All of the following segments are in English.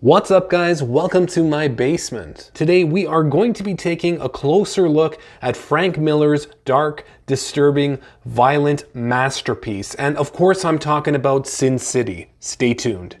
What's up guys, welcome to my basement. Today we are going to be taking a closer look at Frank Miller's dark, disturbing, violent masterpiece. And of course I'm talking about Sin City. Stay tuned.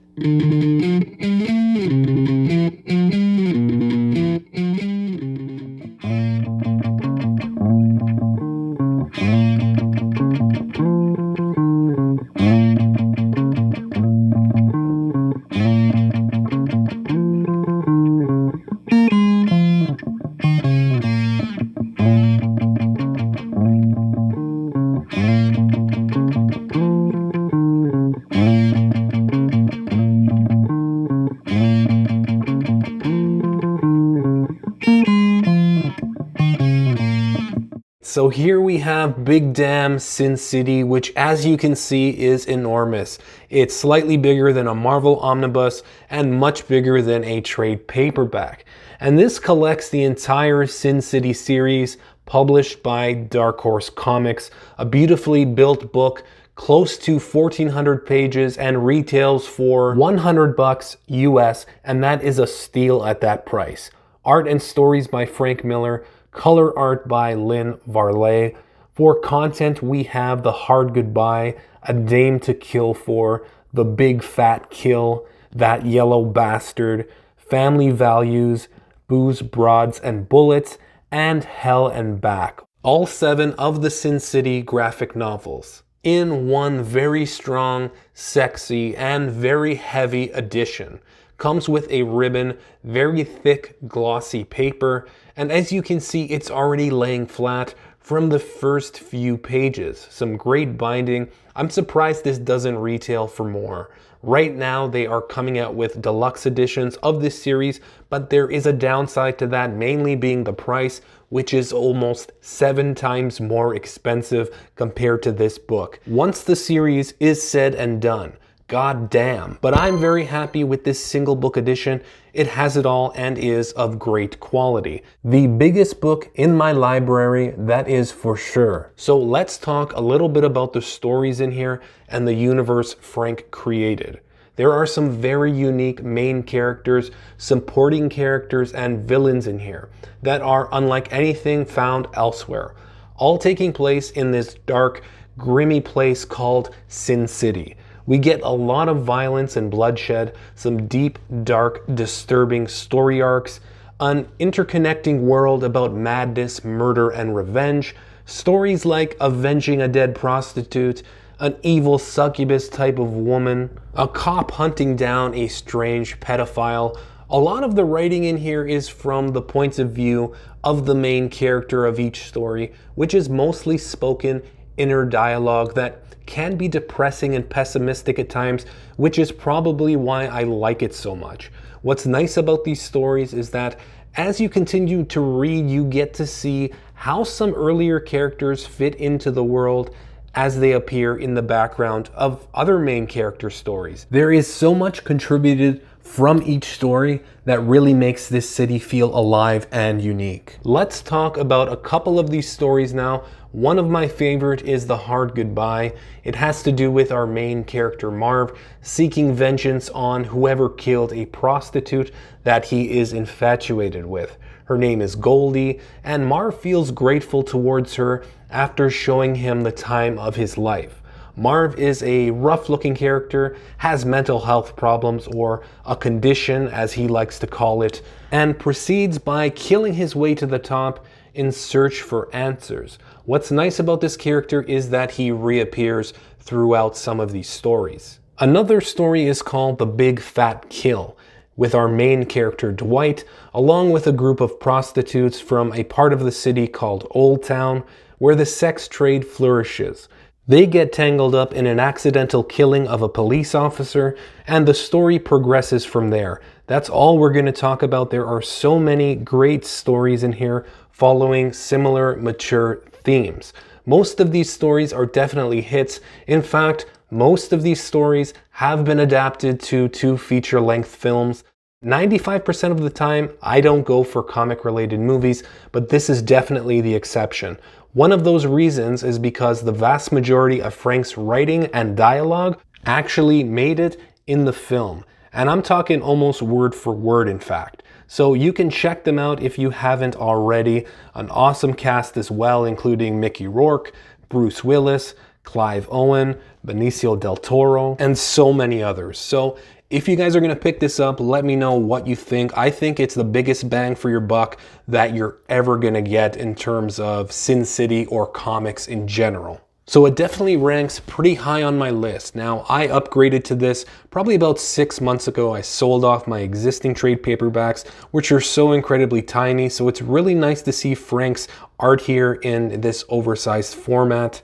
So here we have Big Damn Sin City, which as you can see is enormous. It's slightly bigger than a Marvel omnibus and much bigger than a trade paperback. And this collects the entire Sin City series published by Dark Horse Comics, a beautifully built book close to 1,400 pages and retails for $100 US, and that is a steal at that price. Art and stories by Frank Miller, color art by Lynn Varley. For content, we have The Hard Goodbye, A Dame to Kill For, The Big Fat Kill, That Yellow Bastard, Family Values, Booze, Broads, and Bullets, and Hell and Back. All 7 of the Sin City graphic novels in one very strong, sexy, and very heavy edition. Comes with a ribbon, very thick, glossy paper, and as you can see, it's already laying flat from the first few pages. Some great binding. I'm surprised this doesn't retail for more. Right now, they are coming out with deluxe editions of this series, but there is a downside to that, mainly being the price, which is almost 7 times more expensive compared to this book. Once the series is said and done, god damn. But I'm very happy with this single book edition. It has it all and is of great quality. The biggest book in my library, that is for sure. So let's talk a little bit about the stories in here and the universe Frank created. There are some very unique main characters, supporting characters, and villains in here that are unlike anything found elsewhere. All taking place in this dark, grimy place called Sin City. We get a lot of violence and bloodshed, some deep, dark, disturbing story arcs, an interconnecting world about madness, murder, and revenge, stories like avenging a dead prostitute, an evil succubus type of woman, a cop hunting down a strange pedophile. A lot of the writing in here is from the points of view of the main character of each story, which is mostly spoken inner dialogue that can be depressing and pessimistic at times, which is probably why I like it so much. What's nice about these stories is that as you continue to read, you get to see how some earlier characters fit into the world as they appear in the background of other main character stories. There is so much contributed from each story that really makes this city feel alive and unique. Let's talk about a couple of these stories now. One of my favorite is The Hard Goodbye. It has to do with our main character Marv seeking vengeance on whoever killed a prostitute that he is infatuated with. Her name is Goldie, and Marv feels grateful towards her after showing him the time of his life. Marv is a rough-looking character, has mental health problems, or a condition as he likes to call it, and proceeds by killing his way to the top in search for answers. What's nice about this character is that he reappears throughout some of these stories. Another story is called The Big Fat Kill, with our main character Dwight, along with a group of prostitutes from a part of the city called Old Town, where the sex trade flourishes. They get tangled up in an accidental killing of a police officer, and the story progresses from there. That's all we're going to talk about. There are so many great stories in here following similar mature themes. Most of these stories are definitely hits. In fact, most of these stories have been adapted to 2 feature-length films. 95% of the time, I don't go for comic-related movies, but this is definitely the exception. One of those reasons is because the vast majority of Frank's writing and dialogue actually made it in the film. And I'm talking almost word for word, in fact. So you can check them out if you haven't already. An awesome cast as well, including Mickey Rourke, Bruce Willis, Clive Owen, Benicio del Toro, and so many others. So if you guys are gonna pick this up, let me know what you think. I think it's the biggest bang for your buck that you're ever gonna get in terms of Sin City or comics in general. So it definitely ranks pretty high on my list. Now, I upgraded to this probably about 6 months ago. I sold off my existing trade paperbacks, which are so incredibly tiny. So it's really nice to see Frank's art here in this oversized format.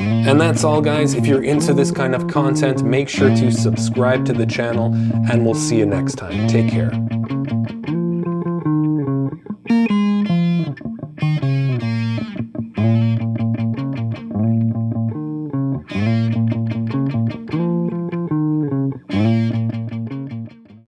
And that's all, guys. If you're into this kind of content, make sure to subscribe to the channel, and we'll see you next time. Take care.